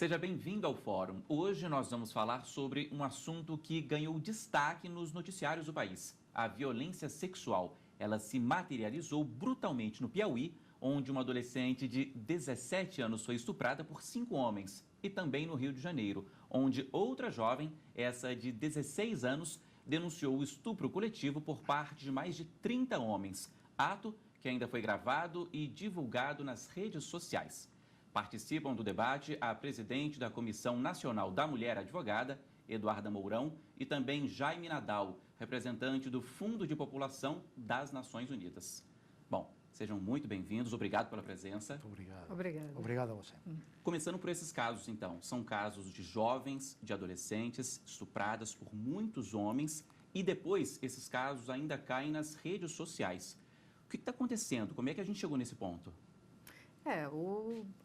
Seja bem-vindo ao Fórum. Hoje nós vamos falar sobre um assunto que ganhou destaque nos noticiários do país: a violência sexual. Ela se materializou brutalmente no Piauí, onde uma adolescente de 17 anos foi estuprada por 5 homens. E também no Rio de Janeiro, onde outra jovem, essa de 16 anos, denunciou o estupro coletivo por parte de mais de 30 homens. Ato que ainda foi gravado e divulgado nas redes sociais. Participam do debate a presidente da Comissão Nacional da Mulher Advogada, Eduarda Mourão, e também Jaime Nadal, representante do Fundo de População das Nações Unidas. Bom, sejam muito bem-vindos, obrigado pela presença. Muito obrigado. Obrigada. Obrigado a você. Começando por esses casos, então, são casos de jovens, de adolescentes, estupradas por muitos homens, e depois esses casos ainda caem nas redes sociais. O que está acontecendo? Como é que a gente chegou nesse ponto?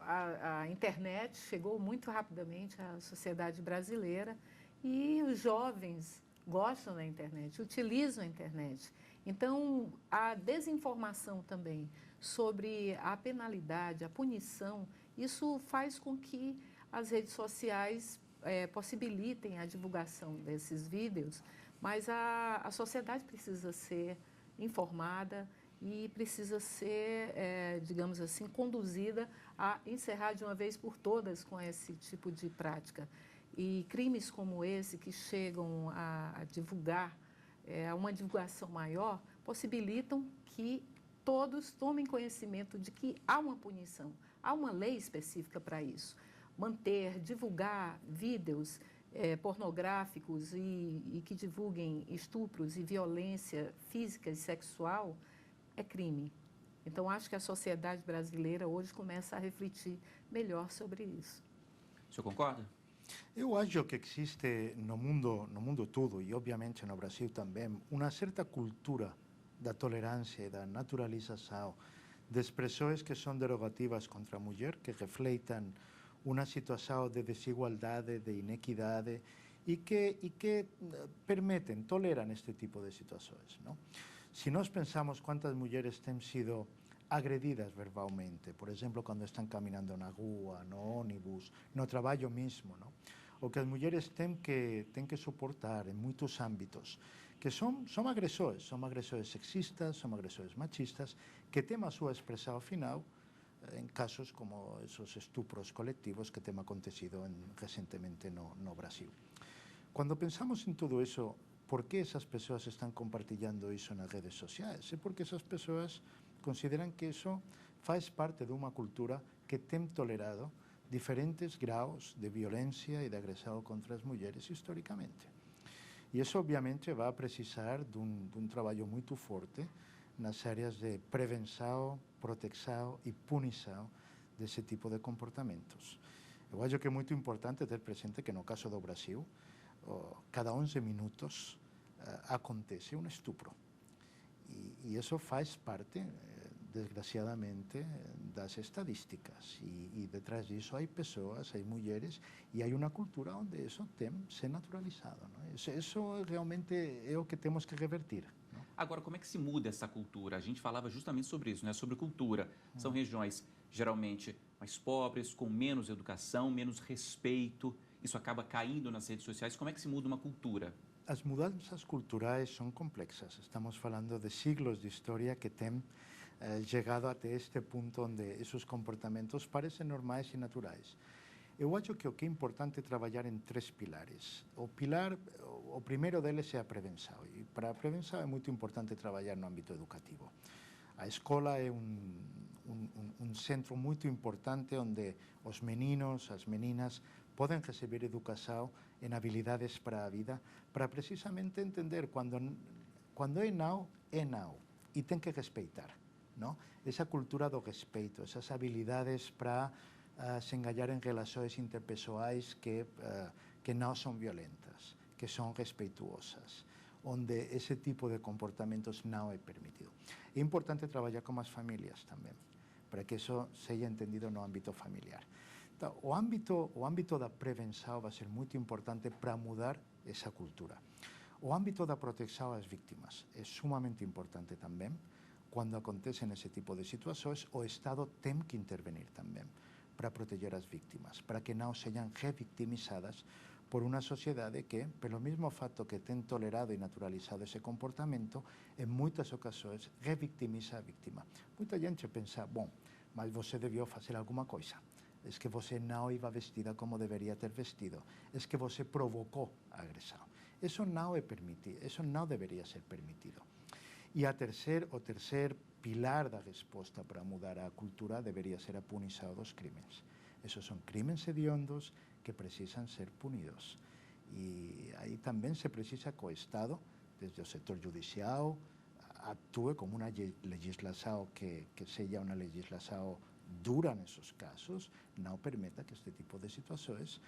A internet chegou muito rapidamente à sociedade brasileira e os jovens gostam da internet, utilizam a internet. Então, a desinformação também sobre a penalidade, a punição, isso faz com que as redes sociais possibilitem a divulgação desses vídeos, mas a sociedade precisa ser informada e precisa ser, digamos assim, conduzida a encerrar de uma vez por todas com esse tipo de prática. E crimes como esse, que chegam a divulgar, uma divulgação maior, possibilitam que todos tomem conhecimento de que há uma punição, há uma lei específica para isso. Manter, divulgar vídeos pornográficos e que divulguem estupros e violência física e sexual é crime. Então, acho que a sociedade brasileira hoje começa a refletir melhor sobre isso. O senhor concorda? Eu acho que existe no mundo todo, e obviamente no Brasil também, uma certa cultura da tolerância e da naturalização de expressões que são derogativas contra a mulher, que refletem uma situação de desigualdade, de inequidade e que permitem, toleram este tipo de situações, não? Si nós pensamos cuántas mulheres têm sido agredidas verbalmente, por exemplo, quando estão caminhando na rua, no ônibus, no trabalho mesmo, não? O que as mulheres têm que suportar em muitos âmbitos, que são agressores sexistas, são agressores machistas, que têm a sua expressão final em casos como esses estupros coletivos que têm acontecido recentemente no Brasil. Quando pensamos em tudo isso, ¿por qué esas personas están compartiendo eso en las redes sociales? É porque esas personas consideran que eso faz parte de una cultura que tem tolerado diferentes graus de violencia y de agresión contra las mujeres históricamente. Y eso obviamente va a precisar de un trabalho muito forte nas áreas de prevenção, proteção e punição desse tipo de comportamentos. Eu acho que é muito importante ter presente que no caso do Brasil, cada 11 minutos acontece um estupro. E isso faz parte, desgraciadamente, das estatísticas. E detrás disso há pessoas, há mulheres, e há uma cultura onde isso tem se naturalizado. Não? Isso realmente é o que temos que revertir. Não? Agora, como é que se muda essa cultura? A gente falava justamente sobre isso, né? Sobre cultura. São regiões geralmente mais pobres, com menos educação, menos respeito. Isso acaba caindo nas redes sociais. Como é que se muda uma cultura? As mudanças culturais são complexas. Estamos falando de siglos de história que têm chegado até este ponto onde esses comportamentos parecem normais e naturais. Eu acho que o que é importante é trabalhar em 3 pilares. O primeiro deles é a prevenção. E para a prevenção é muito importante trabalhar no âmbito educativo. A escola é um centro muito importante onde os meninos, as meninas podem receber educação em habilidades para a vida, para precisamente entender quando é não, e tem que respeitar, não? Essa cultura do respeito, essas habilidades para se engajar em relações interpessoais que não são violentas, que são respeituosas, onde esse tipo de comportamentos não é permitido. É importante trabalhar com as famílias também, para que isso seja entendido no âmbito familiar. Então, o âmbito da prevenção vai ser muito importante para mudar essa cultura. O âmbito da proteção às vítimas é sumamente importante também. Quando acontecem esse tipo de situações, o Estado tem que intervenir também. para proteger as vítimas, para que não sejam revictimizadas por uma sociedade que, pelo mesmo fato que tem tolerado e naturalizado esse comportamento, em muitas ocasiões revictimiza a vítima. Muita gente pensa, bom, mas você deviou fazer alguma coisa. É que você não ia vestida como deveria ter vestido. É que você provocou a agressão. Isso não é permitido, isso não deveria ser permitido. E o terceiro pilar da resposta para mudar a cultura deveria ser a punição dos crimes. Esses são crimes hediondos que precisam ser punidos. E aí também se precisa que o Estado, desde o setor judicial, atue como uma legislação que seja uma legislação dura nesses casos, não permita que este tipo de situações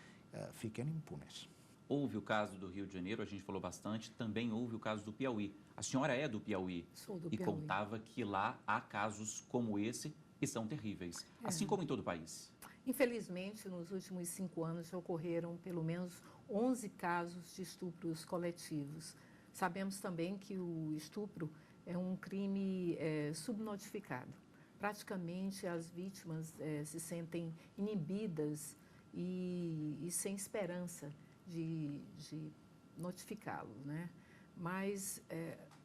fiquem impunes. Houve o caso do Rio de Janeiro, a gente falou bastante, também houve o caso do Piauí. A senhora é do Piauí. Sou do e Piauí. Contava que lá há casos como esse e são terríveis, assim como em todo o país. Infelizmente, nos últimos 5 anos já ocorreram pelo menos 11 casos de estupros coletivos. Sabemos também que o estupro é um crime subnotificado. Praticamente as vítimas se sentem inibidas e sem esperança de notificá-lo, né? Mas,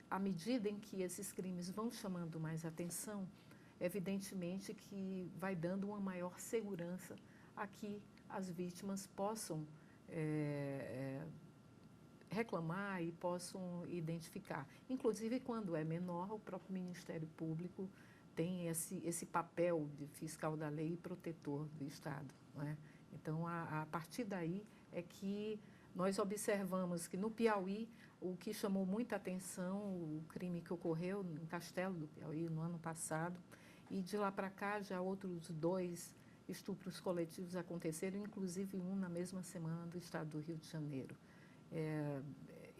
à medida em que esses crimes vão chamando mais atenção, evidentemente que vai dando uma maior segurança a que as vítimas possam reclamar e possam identificar. Inclusive, quando é menor, o próprio Ministério Público tem esse papel de fiscal da lei e protetor do Estado, né? Então, a partir daí é que nós observamos que no Piauí, o que chamou muita atenção, o crime que ocorreu no Castelo do Piauí no ano passado, e de lá para cá já outros 2 estupros coletivos aconteceram, inclusive um na mesma semana do estado do Rio de Janeiro.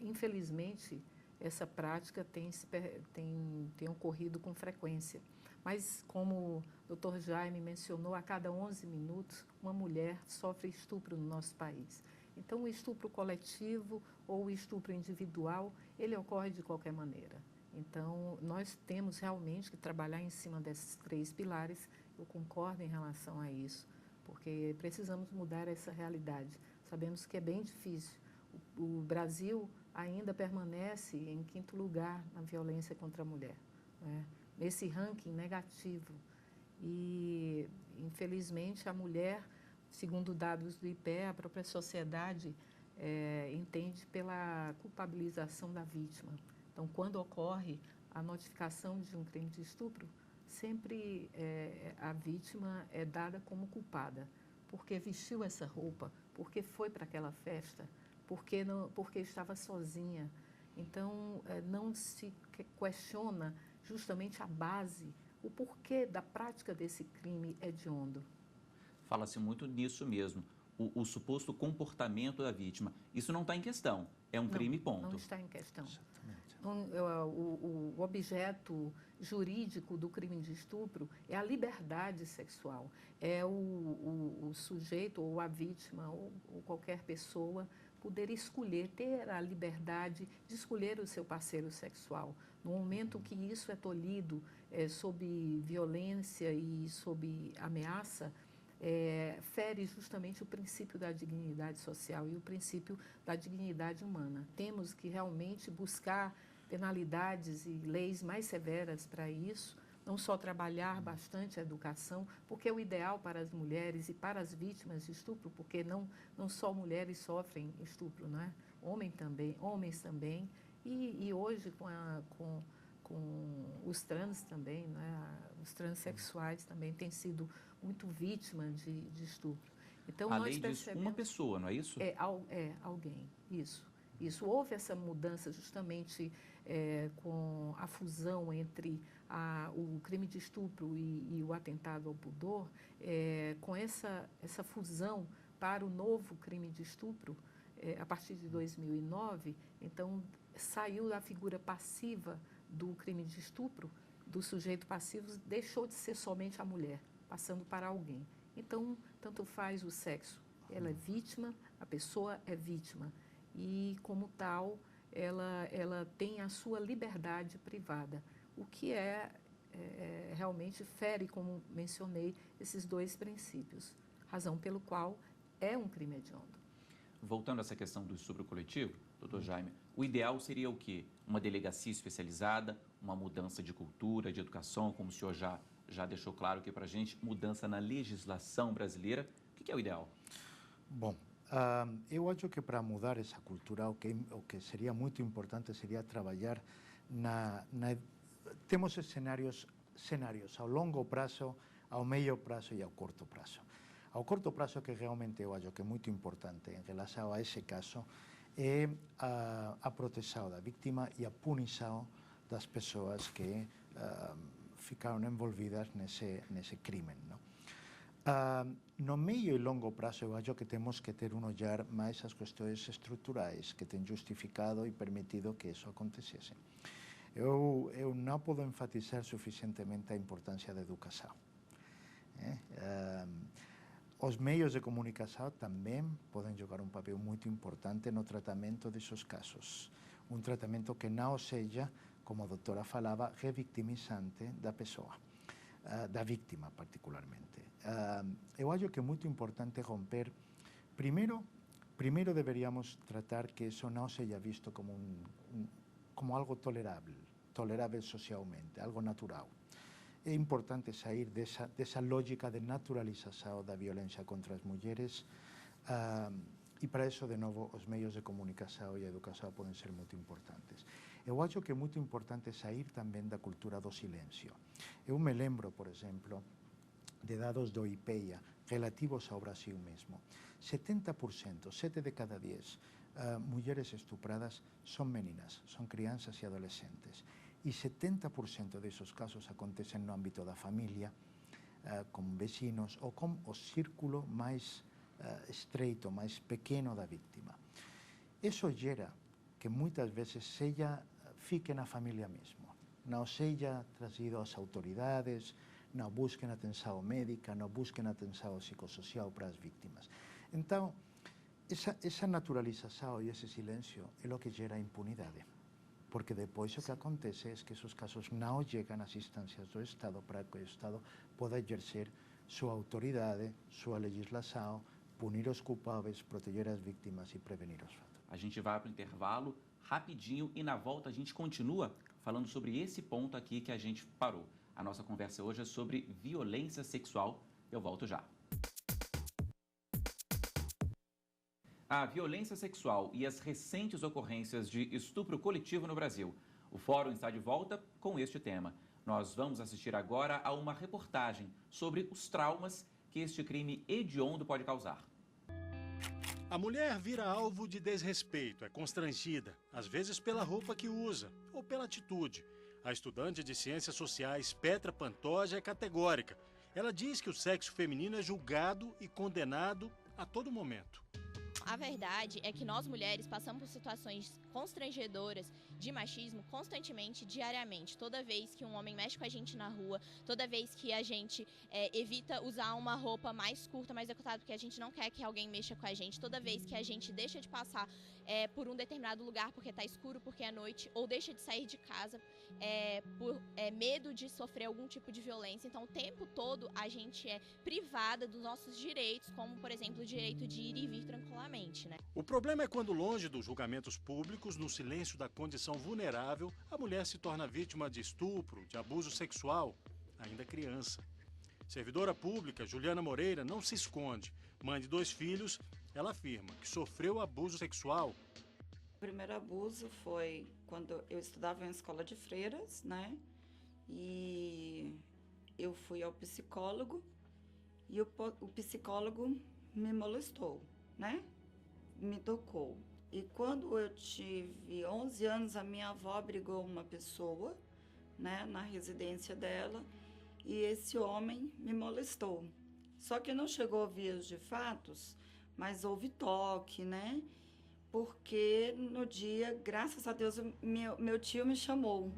Infelizmente, essa prática tem ocorrido com frequência. Mas, como o Dr. Jaime mencionou, a cada 11 minutos, uma mulher sofre estupro no nosso país. Então, o estupro coletivo ou o estupro individual, ele ocorre de qualquer maneira. Então, nós temos realmente que trabalhar em cima desses 3 pilares. Eu concordo em relação a isso, porque precisamos mudar essa realidade. Sabemos que é bem difícil. O Brasil ainda permanece em 5º lugar na violência contra a mulher, né? Nesse ranking negativo. E, infelizmente, a mulher, segundo dados do IPEA, a própria sociedade entende pela culpabilização da vítima. Então, quando ocorre a notificação de um crime de estupro, sempre a vítima é dada como culpada, porque vestiu essa roupa, porque foi para aquela festa, porque estava sozinha. Então, não se questiona justamente a base, o porquê da prática desse crime hediondo. Fala-se muito nisso mesmo, o suposto comportamento da vítima. Isso não está em questão, é um crime, ponto. Não está em questão. Exatamente. O objeto jurídico do crime de estupro é a liberdade sexual, é o sujeito ou a vítima ou qualquer pessoa poder escolher, ter a liberdade de escolher o seu parceiro sexual. No momento que isso é tolhido sob violência e sob ameaça, fere justamente o princípio da dignidade social e o princípio da dignidade humana. Temos que realmente buscar penalidades e leis mais severas para isso, não só trabalhar bastante a educação, porque é o ideal para as mulheres e para as vítimas de estupro, porque não só mulheres sofrem estupro, não é? Homens também, e hoje com os trans também, né? Os transexuais também têm sido muito vítimas de estupro. Então, a lei diz uma pessoa, não é isso? Alguém, isso. Houve essa mudança justamente com a fusão entre o crime de estupro e o atentado ao pudor, com essa fusão para o novo crime de estupro, a partir de 2009, então saiu da figura passiva do crime de estupro, do sujeito passivo, deixou de ser somente a mulher, passando para alguém. Então, tanto faz o sexo. Ela é vítima, a pessoa é vítima. E, como tal, ela tem a sua liberdade privada, o que é realmente fere, como mencionei, esses dois princípios, razão pelo qual é um crime hediondo. Voltando a essa questão do estupro coletivo, doutor Jaime, o ideal seria o quê? Uma delegacia especializada, uma mudança de cultura, de educação, como o senhor já deixou claro aqui para a gente, mudança na legislação brasileira. O que é o ideal? Bom, eu acho que para mudar essa cultura, o que seria muito importante seria trabalhar temos cenários ao longo prazo, ao meio prazo e ao curto prazo. Ao curto prazo, que realmente eu acho que é muito importante em relação a esse caso, é a proteção da vítima e a punição das pessoas que ficaram envolvidas nesse crime, não? No meio e longo prazo, eu acho que temos que ter um olhar mais às questões estruturais que têm justificado e permitido que isso acontecesse. Eu não posso enfatizar suficientemente a importância da educação. Os meios de comunicação também podem jogar um papel muito importante no tratamento desses casos. Um tratamento que não seja, como a doutora falava, revictimizante da pessoa, da vítima particularmente. Eu acho que é muito importante romper. Primeiro deveríamos tratar que isso não seja visto como algo tolerável socialmente, algo natural. É importante sair dessa lógica de naturalização da violência contra as mulheres e para isso, de novo, os meios de comunicação e a educação podem ser muito importantes. Eu acho que é muito importante sair também da cultura do silêncio. Eu me lembro, por exemplo, de dados do IPEA relativos ao Brasil mesmo. 70%, 7 de cada 10 mulheres estupradas são meninas, são crianças e adolescentes. E 70% desses casos acontecem no âmbito da família, com vecinos ou com o círculo mais estreito, mais pequeno da vítima. Isso gera que muitas vezes fique na família mesmo, não seja trazido às autoridades, não busquem atenção médica, não busquem atenção psicossocial para as vítimas. Então, essa naturalização e esse silêncio é o que gera impunidade, porque depois o que acontece é que esses casos não chegam às instâncias do Estado para que o Estado possa exercer sua autoridade, sua legislação, punir os culpados, proteger as vítimas e prevenir os fatos. A gente vai para o intervalo rapidinho e na volta a gente continua falando sobre esse ponto aqui que a gente parou. A nossa conversa hoje é sobre violência sexual. Eu volto já. A violência sexual e as recentes ocorrências de estupro coletivo no Brasil. O Fórum está de volta com este tema. Nós vamos assistir agora a uma reportagem sobre os traumas que este crime hediondo pode causar. A mulher vira alvo de desrespeito, é constrangida, às vezes pela roupa que usa ou pela atitude. A estudante de Ciências Sociais Petra Pantoja é categórica. Ela diz que o sexo feminino é julgado e condenado a todo momento. A verdade é que nós mulheres passamos por situações constrangedoras de machismo constantemente, diariamente. Toda vez que um homem mexe com a gente na rua, toda vez que a gente evita usar uma roupa mais curta, mais decotada, porque a gente não quer que alguém mexa com a gente, toda vez que a gente deixa de passar por um determinado lugar porque está escuro, porque é noite, ou deixa de sair de casa por medo de sofrer algum tipo de violência. Então, o tempo todo a gente é privada dos nossos direitos, como, por exemplo, o direito de ir e vir tranquilamente. Né? O problema é quando, longe dos julgamentos públicos, no silêncio da condição vulnerável, a mulher se torna vítima de estupro, de abuso sexual, ainda criança. Servidora pública Juliana Moreira não se esconde. Mãe de 2 filhos, ela afirma que sofreu abuso sexual. O primeiro abuso foi quando eu estudava em escola de freiras, né? E eu fui ao psicólogo e o psicólogo me molestou, né? Me tocou. E quando eu tive 11 anos, a minha avó abrigou uma pessoa, né, na residência dela, e esse homem me molestou. Só que não chegou a vias de fatos, mas houve toque, né? Porque no dia, graças a Deus, meu tio me chamou.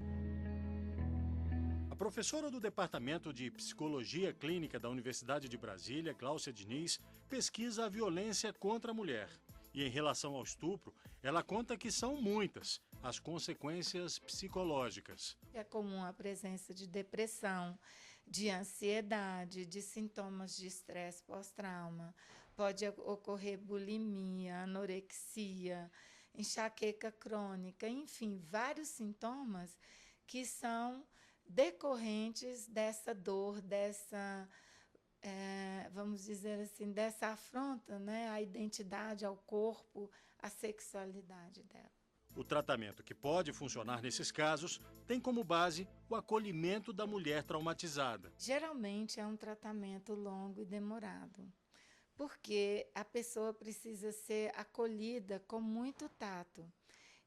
A professora do Departamento de Psicologia Clínica da Universidade de Brasília, Gláucia Diniz, pesquisa a violência contra a mulher. E em relação ao estupro, ela conta que são muitas. as consequências psicológicas. É comum a presença de depressão, de ansiedade, de sintomas de estresse pós-trauma. Pode ocorrer bulimia, anorexia, enxaqueca crônica, enfim, vários sintomas que são decorrentes dessa dor, dessa, vamos dizer assim, dessa afronta, né, à identidade, ao corpo, à sexualidade dela. O tratamento que pode funcionar nesses casos tem como base o acolhimento da mulher traumatizada. Geralmente é um tratamento longo e demorado, porque a pessoa precisa ser acolhida com muito tato.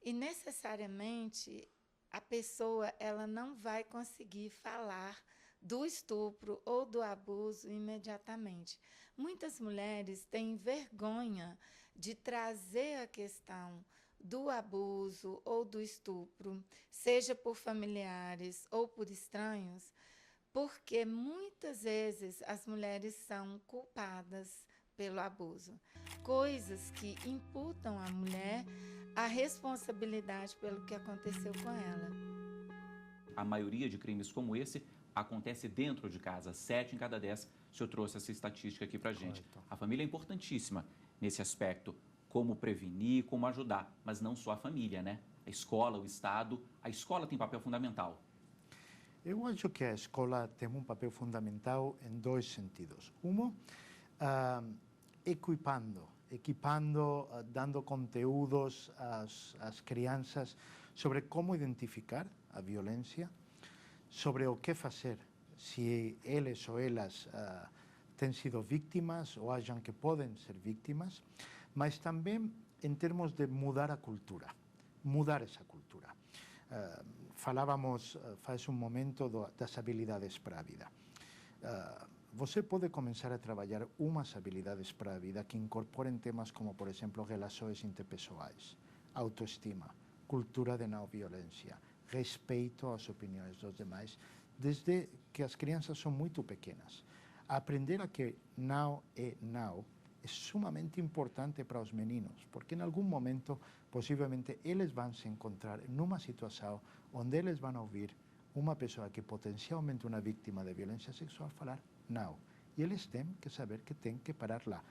E necessariamente a pessoa ela não vai conseguir falar do estupro ou do abuso imediatamente. Muitas mulheres têm vergonha de trazer a questão do abuso ou do estupro, seja por familiares ou por estranhos, porque muitas vezes as mulheres são culpadas pelo abuso. Coisas que imputam à mulher a responsabilidade pelo que aconteceu com ela. A maioria de crimes como esse acontece dentro de casa, 7 em cada 10. O senhor trouxe essa estatística aqui pra gente. Correto. A família é importantíssima nesse aspecto. Como prevenir, como ajudar, mas não só a família, né? A escola, o Estado, a escola tem papel fundamental. Eu acho que a escola tem um papel fundamental em dois sentidos. Equipando, dando conteúdos às crianças sobre como identificar a violência, sobre o que fazer se eles ou elas têm sido vítimas ou acham que podem ser vítimas, mas também em termos de mudar a cultura, mudar essa cultura. Falávamos faz um momento das habilidades para a vida. Você pode começar a trabalhar umas habilidades para a vida que incorporem temas como, por exemplo, relações interpessoais, autoestima, cultura de não violência, respeito às opiniões dos demais, desde que as crianças são muito pequenas. Aprender a que não é não é sumamente importante para os meninos, porque em algum momento, possivelmente, eles vão se encontrar numa situação onde eles vão ouvir uma pessoa que potencialmente é uma vítima de violência sexual falar não. E eles têm que saber que têm que parar lá.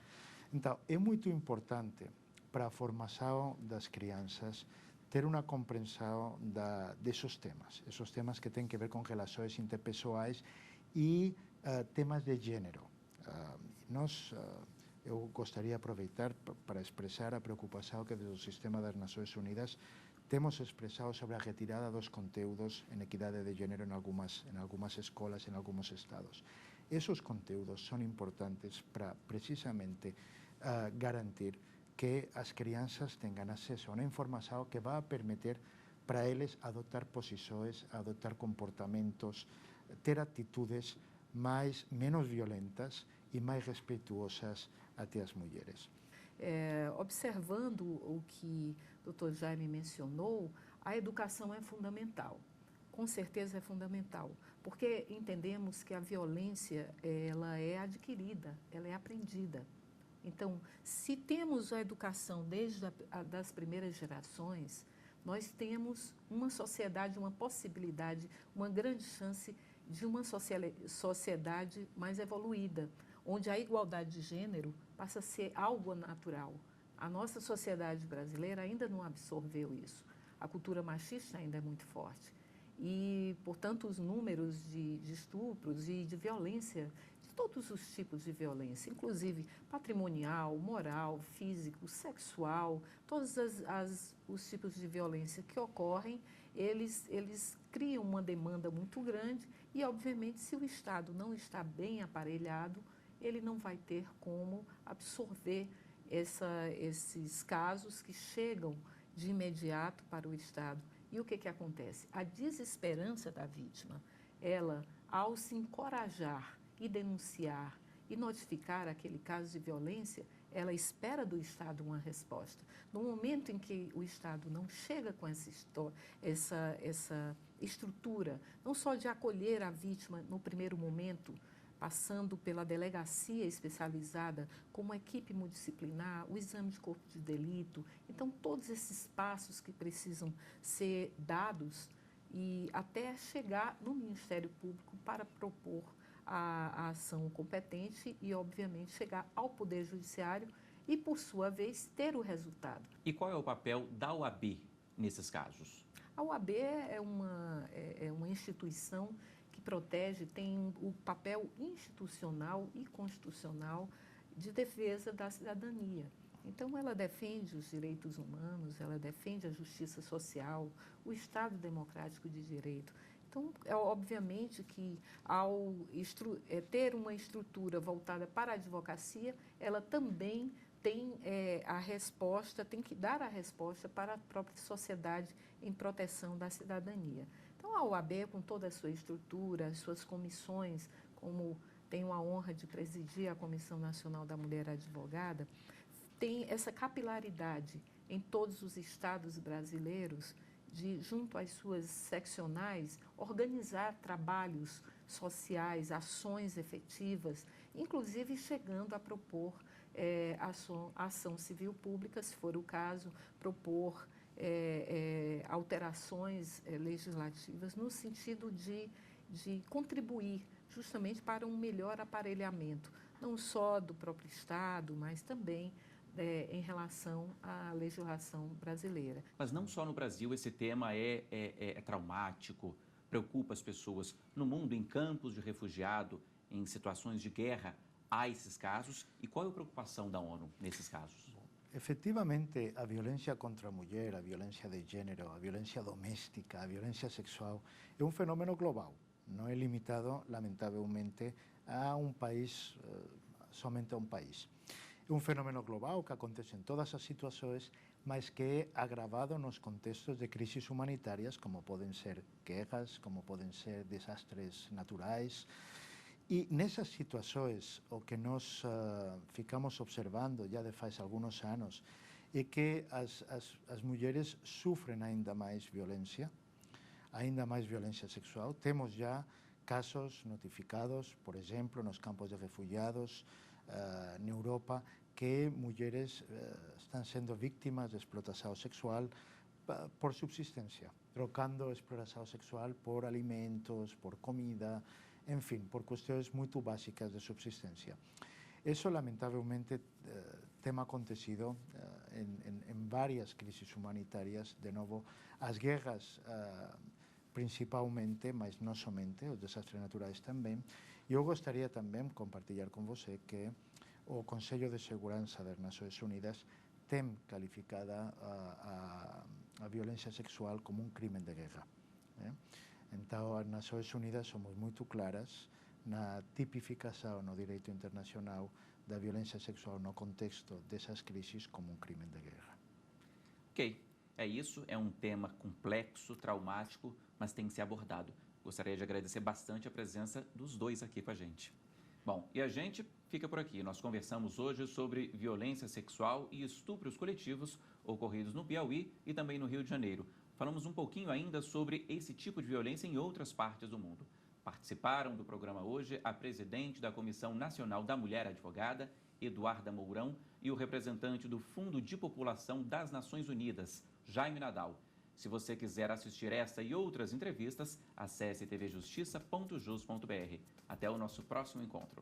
Então, é muito importante para a formação das crianças ter uma compreensão desses temas, esses temas que têm a ver com relações interpessoais e temas de gênero. Eu gostaria de aproveitar para expressar a preocupação que desde o sistema das Nações Unidas temos expressado sobre a retirada dos conteúdos em equidade de gênero em algumas escolas, em alguns estados. Esses conteúdos são importantes para, precisamente, garantir que as crianças tenham acesso a uma informação que vai permitir para eles adotar posições, adotar comportamentos, ter atitudes menos violentas e mais respeituosas até as mulheres. Observando o que o Dr. Jaime mencionou, a educação é fundamental. Com certeza é fundamental, porque entendemos que a violência ela é adquirida, ela é aprendida. Então, se temos a educação desde das primeiras gerações, nós temos uma sociedade, uma possibilidade, uma grande chance de uma sociedade mais evoluída, onde a igualdade de gênero passa a ser algo natural. A nossa sociedade brasileira ainda não absorveu isso. A cultura machista ainda é muito forte. E, portanto, os números de estupros e de violência, de todos os tipos de violência, inclusive patrimonial, moral, físico, sexual, todos os tipos de violência que ocorrem, eles criam uma demanda muito grande e, obviamente, se o Estado não está bem aparelhado, ele não vai ter como absorver esses casos que chegam de imediato para o Estado. E o que acontece? A desesperança da vítima, ela, ao se encorajar e denunciar e notificar aquele caso de violência, ela espera do Estado uma resposta. No momento em que o Estado não chega com essa estrutura, não só de acolher a vítima no primeiro momento, passando pela delegacia especializada, como equipe multidisciplinar, o exame de corpo de delito. Então, todos esses passos que precisam ser dados e até chegar no Ministério Público para propor a ação competente e, obviamente, chegar ao Poder Judiciário e, por sua vez, ter o resultado. E qual é o papel da OAB nesses casos? A OAB é uma instituição que protege, tem o papel institucional e constitucional de defesa da cidadania. Então, ela defende os direitos humanos, ela defende a justiça social, o Estado democrático de direito. Então, obviamente que ao ter uma estrutura voltada para a advocacia, ela também tem a resposta, tem que dar a resposta para a própria sociedade em proteção da cidadania. Então, a OAB, com toda a sua estrutura, as suas comissões, como tenho a honra de presidir a Comissão Nacional da Mulher Advogada, tem essa capilaridade em todos os estados brasileiros de, junto às suas seccionais, organizar trabalhos sociais, ações efetivas, inclusive chegando a propor ação civil pública, se for o caso, propor alterações legislativas no sentido de contribuir justamente para um melhor aparelhamento, não só do próprio Estado, mas também em relação à legislação brasileira. Mas não só no Brasil esse tema é traumático, preocupa as pessoas. No mundo, em campos de refugiado, em situações de guerra, há esses casos. E qual é a preocupação da ONU nesses casos? Efectivamente, a violência contra a mulher, a violência de gênero, a violência doméstica, a violência sexual é um fenômeno global. Não é limitado, lamentavelmente, a um país, somente a um país. É um fenômeno global que acontece em todas as situações, mas que é agravado nos contextos de crises humanitárias, como podem ser guerras, como podem ser desastres naturais. E nessas situações, o que nós ficamos observando já de faz alguns anos é que as mulheres sofrem ainda mais violência sexual. Temos já casos notificados, por exemplo, nos campos de refugiados, na Europa, que mulheres estão sendo vítimas de explotação sexual por subsistência, trocando exploração sexual por alimentos, por comida, enfim, por questões muito básicas de subsistência. Isso, lamentavelmente, tem acontecido em várias crises humanitárias. De novo, as guerras, principalmente, mas não somente, os desastres naturais também. E eu gostaria também de compartilhar com você que o Conselho de Segurança das Nações Unidas tem qualificada a violência sexual como um crime de guerra. Então, as Nações Unidas somos muito claras na tipificação no direito internacional da violência sexual no contexto dessas crises como um crime de guerra. Ok, é isso. É um tema complexo, traumático, mas tem que ser abordado. Gostaria de agradecer bastante a presença dos dois aqui com a gente. Bom, e a gente fica por aqui. Nós conversamos hoje sobre violência sexual e estupros coletivos ocorridos no Piauí e também no Rio de Janeiro. Falamos um pouquinho ainda sobre esse tipo de violência em outras partes do mundo. Participaram do programa hoje a presidente da Comissão Nacional da Mulher Advogada, Eduarda Mourão, e o representante do Fundo de População das Nações Unidas, Jaime Nadal. Se você quiser assistir essa e outras entrevistas, acesse tvjustiça.jus.br. Até o nosso próximo encontro.